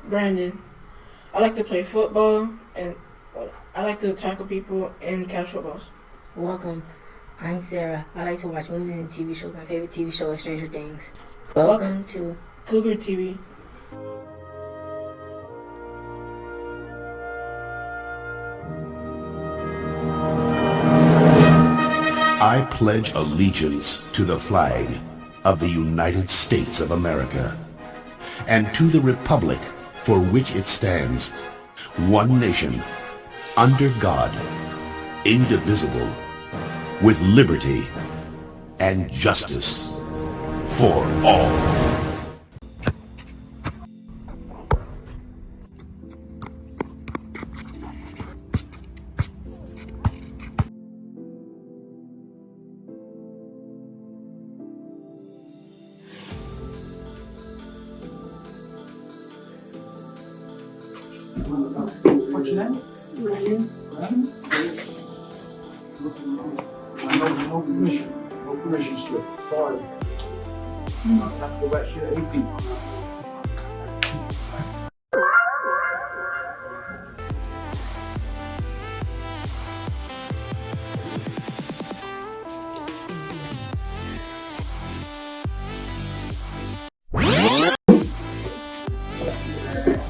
Brandon. I like to play football and I like to tackle people in catch footballs. Welcome. I'm Sarah. I like to watch movies and TV shows. My favorite TV show is Stranger Things. Welcome Welcome to Cougar TV. I pledge allegiance to the flag of the United States of America and to the republic for which it stands, one nation, under God, indivisible, with liberty and justice for all. What's your name? Brandon. Brandon? No permission. No permission slip. Sorry. I have to go back to your AP.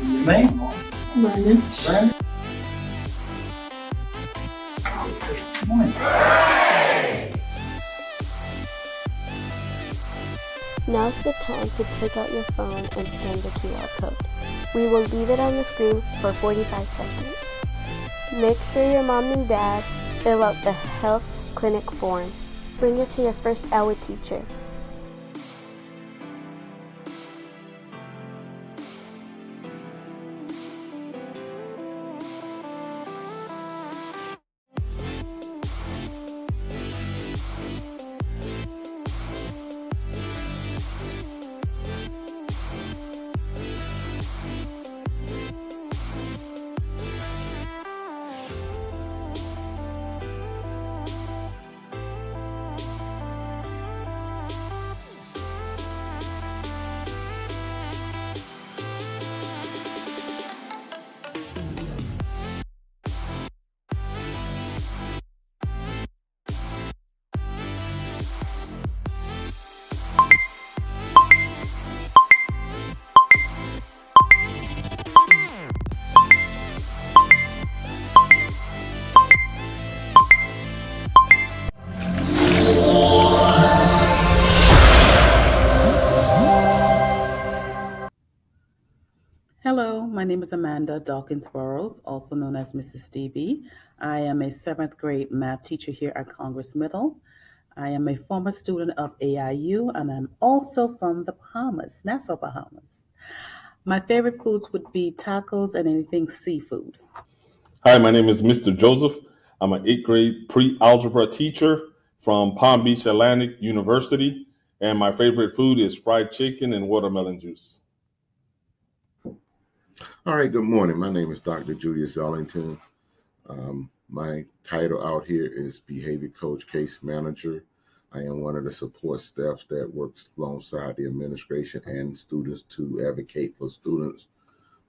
Your name? Brandon. Brandon? Good morning. Now's the time to take out your phone and scan the QR code. We will leave it on the screen for 45 seconds. Make sure your mom and dad fill out the health clinic form. Bring it to your first hour teacher. Hello, my name is Amanda Dawkins Burrows, also known as Mrs. Stevie. I am a seventh grade math teacher here at Congress Middle. I am a former student of AIU and I'm also from the Bahamas, Nassau, Bahamas. My favorite foods would be tacos and anything seafood. Hi, my name is Mr. Joseph. I'm an eighth grade pre-algebra teacher from Palm Beach Atlantic University, and my favorite food is fried chicken and watermelon juice. All right, good morning. My name is Dr. Julius Ellington. My title out here is Behavior Coach Case Manager. I am one of the support staff that works alongside the administration and students to advocate for students.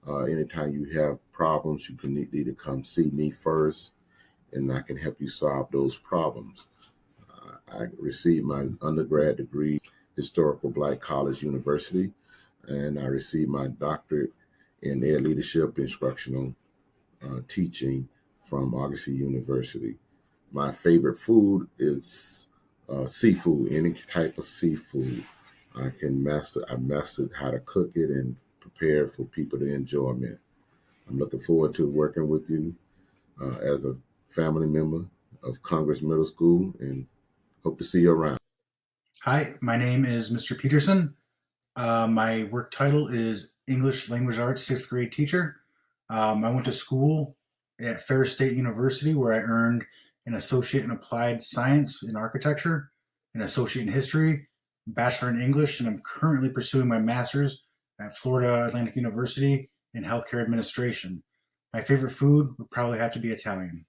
Anytime you have problems, you can need to come see me first, and I can help you solve those problems. I received my undergrad degree, Historical Black College University, and I received my doctorate in Ed Leadership Instructional Teaching from Argosy University. My favorite food is seafood, any type of seafood. I mastered how to cook it and prepare it for people to enjoy it. I'm looking forward to working with you as a family member of Congress Middle School and hope to see you around. Hi, my name is Mr. Peterson. My work title is English Language Arts sixth grade teacher. I went to school at Ferris State University where I earned an associate in applied science in architecture, an associate in history, bachelor in English, and I'm currently pursuing my master's at Florida Atlantic University in healthcare administration. My favorite food would probably have to be Italian.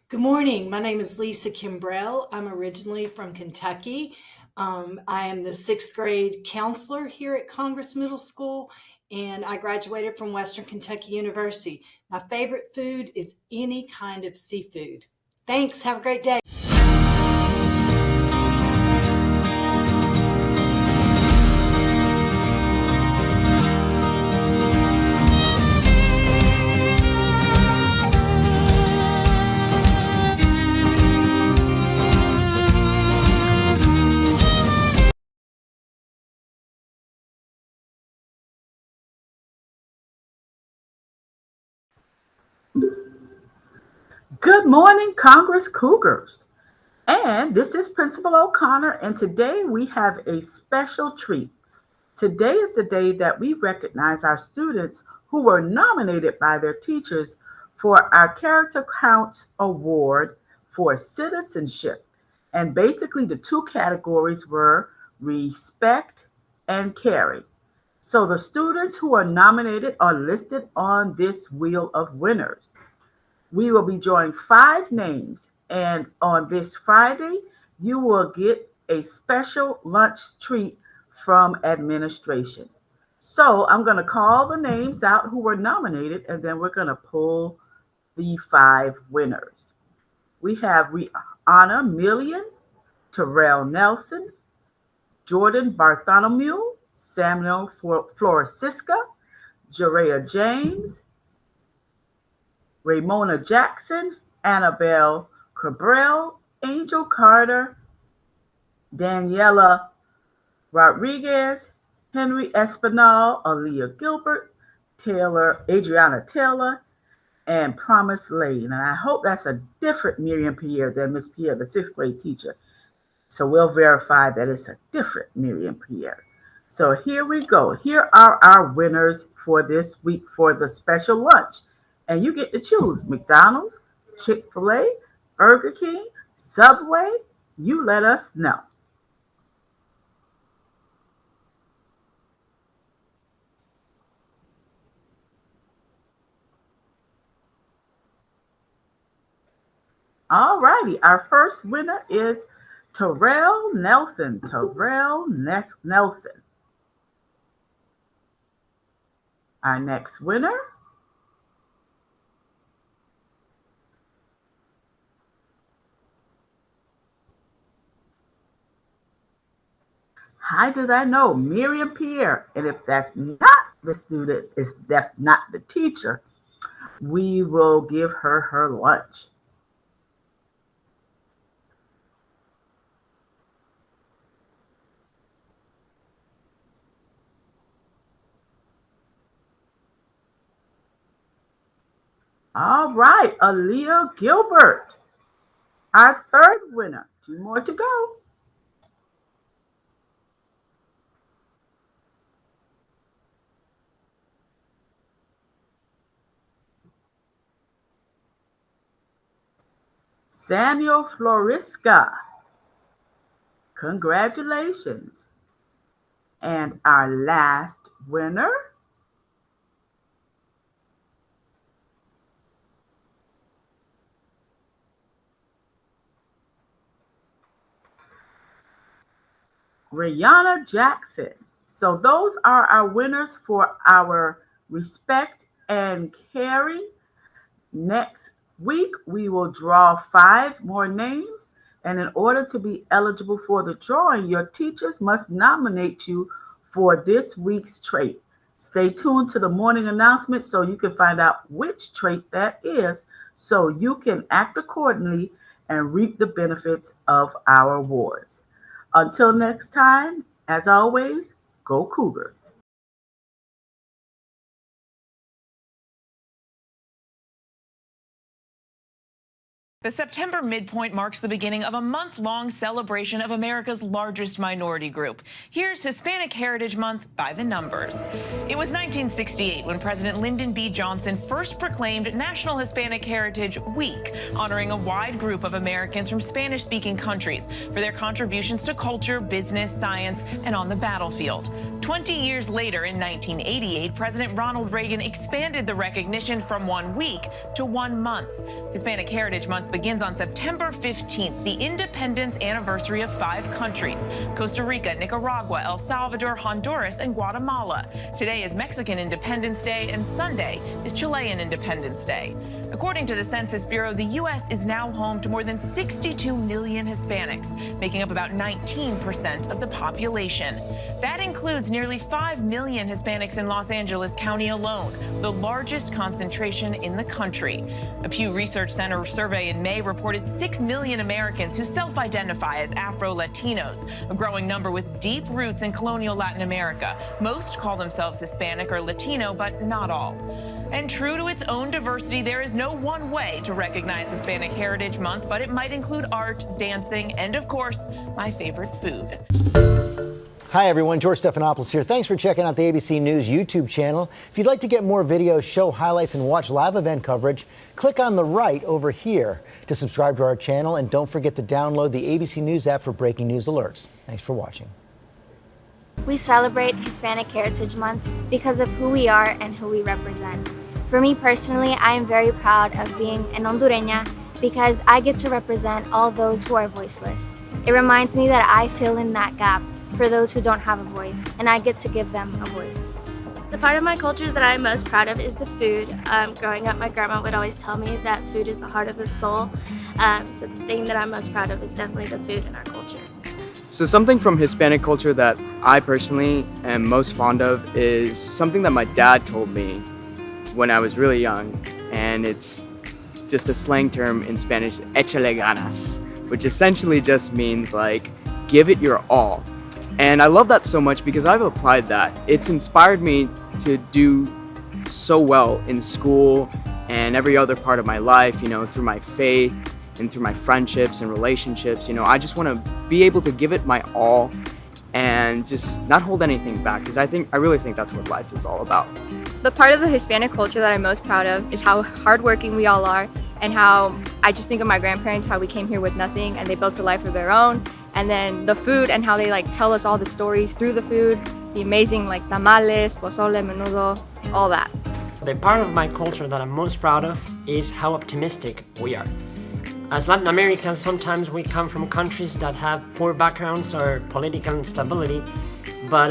Good morning. My name is Lisa Kimbrell. I'm originally from Kentucky. I am the 6th grade counselor here at Congress Middle School, and I graduated from Western Kentucky University. My favorite food is any kind of seafood. Thanks. Have a great day. Good morning, Congress Cougars. And this is Principal O'Connor, and today we have a special treat. Today is the day that we recognize our students who were nominated by their teachers for our Character Counts Award for citizenship. And basically, the two categories were respect and caring. So the students who are nominated are listed on this wheel of winners. We will be drawing 5 names, and on this Friday, you will get a special lunch treat from administration. So I'm going to call the names out who were nominated, and then we're going to pull the 5 winners. We have Rihanna Million, Terrell Nelson, Jordan Bartholomew, Samuel Florisiska, Jerea James, Ramona Jackson, Annabelle Cabral, Angel Carter, Daniela Rodriguez, Henry Espinal, Aaliyah Gilbert, Adriana Taylor, and Promise Lane. And I hope that's a different Miriam Pierre than Miss Pierre, the 6th grade teacher. So we'll verify that it's a different Miriam Pierre. So here we go. Here are our winners for this week for the special lunch. And you get to choose McDonald's, Chick-fil-A, Burger King, Subway. You let us know. All righty. Our first winner is Terrell Nelson. Terrell Nelson. Our next winner, how did I know? Miriam Pierre. And if that's not the student, if that's not the teacher, we will give her her lunch. All right, Aaliyah Gilbert, our third winner. 2 more to go. Samuel Floriska. Congratulations. And our last winner, Rihanna Jackson. So those are our winners for our respect and caring. Next week, we will draw 5 more names. And in order to be eligible for the drawing, your teachers must nominate you for this week's trait. Stay tuned to the morning announcement so you can find out which trait that is, so you can act accordingly and reap the benefits of our awards. Until next time, as always, go Cougars. The September midpoint marks the beginning of a month-long celebration of America's largest minority group. Here's Hispanic Heritage Month by the numbers. It was 1968 when President Lyndon B. Johnson first proclaimed National Hispanic Heritage Week, honoring a wide group of Americans from Spanish-speaking countries for their contributions to culture, business, science, and on the battlefield. 20 years later, in 1988, President Ronald Reagan expanded the recognition from 1 week to 1 month. Hispanic Heritage Month begins on September 15th, the independence anniversary of 5 countries: Costa Rica, Nicaragua, El Salvador, Honduras, and Guatemala. Today is Mexican Independence Day, and Sunday is Chilean Independence Day. According to the Census Bureau, the U.S. is now home to more than 62 million Hispanics, making up about 19% of the population. That includes nearly 5 million Hispanics in Los Angeles County alone, the largest concentration in the country. A Pew Research Center survey in May reported 6 million Americans who self-identify as Afro-Latinos, a growing number with deep roots in colonial Latin America. Most call themselves Hispanic or Latino, but not all. And true to its own diversity, there is no one way to recognize Hispanic Heritage Month, but it might include art, dancing, and of course, my favorite food. Hi everyone, George Stephanopoulos here. Thanks for checking out the ABC News YouTube channel. If you'd like to get more videos, show highlights, and watch live event coverage, click on the right over here to subscribe to our channel, and don't forget to download the ABC News app for breaking news alerts. Thanks for watching. We celebrate Hispanic Heritage Month because of who we are and who we represent. For me personally, I am very proud of being an Hondureña because I get to represent all those who are voiceless. It reminds me that I fill in that gap for those who don't have a voice, and I get to give them a voice. The part of my culture that I'm most proud of is the food. Growing up, my grandma would always tell me that food is the heart of the soul. So the thing that I'm most proud of is definitely the food in our culture. So something from Hispanic culture that I personally am most fond of is something that my dad told me when I was really young, and it's just a slang term in Spanish, échale ganas, which essentially just means like, give it your all. And I love that so much because I've applied that. It's inspired me to do so well in school and every other part of my life, you know, through my faith and through my friendships and relationships. You know, I just want to be able to give it my all and just not hold anything back, because I really think that's what life is all about. The part of the Hispanic culture that I'm most proud of is how hardworking we all are, and how I just think of my grandparents, how we came here with nothing and they built a life of their own. And then the food and how they like tell us all the stories through the food, the amazing like tamales, pozole, menudo, all that. The part of my culture that I'm most proud of is how optimistic we are. As Latin Americans, sometimes we come from countries that have poor backgrounds or political instability, but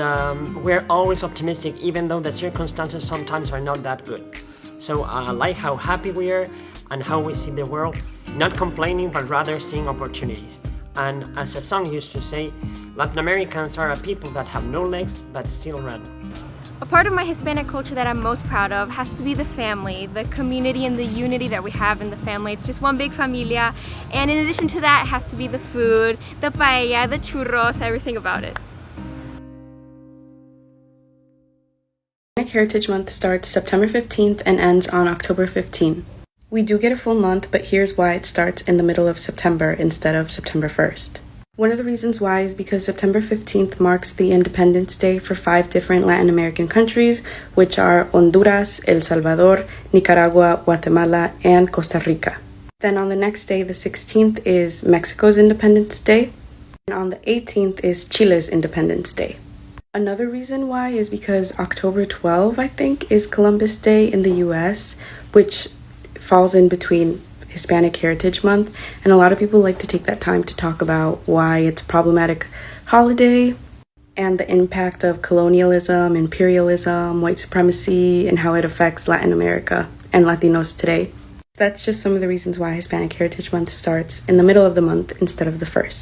we're always optimistic even though the circumstances sometimes are not that good. So I like how happy we are and how we see the world, not complaining but rather seeing opportunities. And as a song used to say, Latin Americans are a people that have no legs but still run. A part of my Hispanic culture that I'm most proud of has to be the family, the community and the unity that we have in the family. It's just one big familia. And in addition to that, it has to be the food, the paella, the churros, everything about it. Hispanic Heritage Month starts September 15th and ends on October 15th. We do get a full month, but here's why it starts in the middle of September instead of September 1st. One of the reasons why is because September 15th marks the Independence Day for 5 different Latin American countries, which are Honduras, El Salvador, Nicaragua, Guatemala, and Costa Rica. Then on the next day, the 16th, is Mexico's Independence Day, and on the 18th is Chile's Independence Day. Another reason why is because October 12, I think, is Columbus Day in the US, which falls in between Hispanic Heritage Month, and a lot of people like to take that time to talk about why it's a problematic holiday and the impact of colonialism, imperialism, white supremacy, and how it affects Latin America and Latinos today. That's just some of the reasons why Hispanic Heritage Month starts in the middle of the month instead of the first.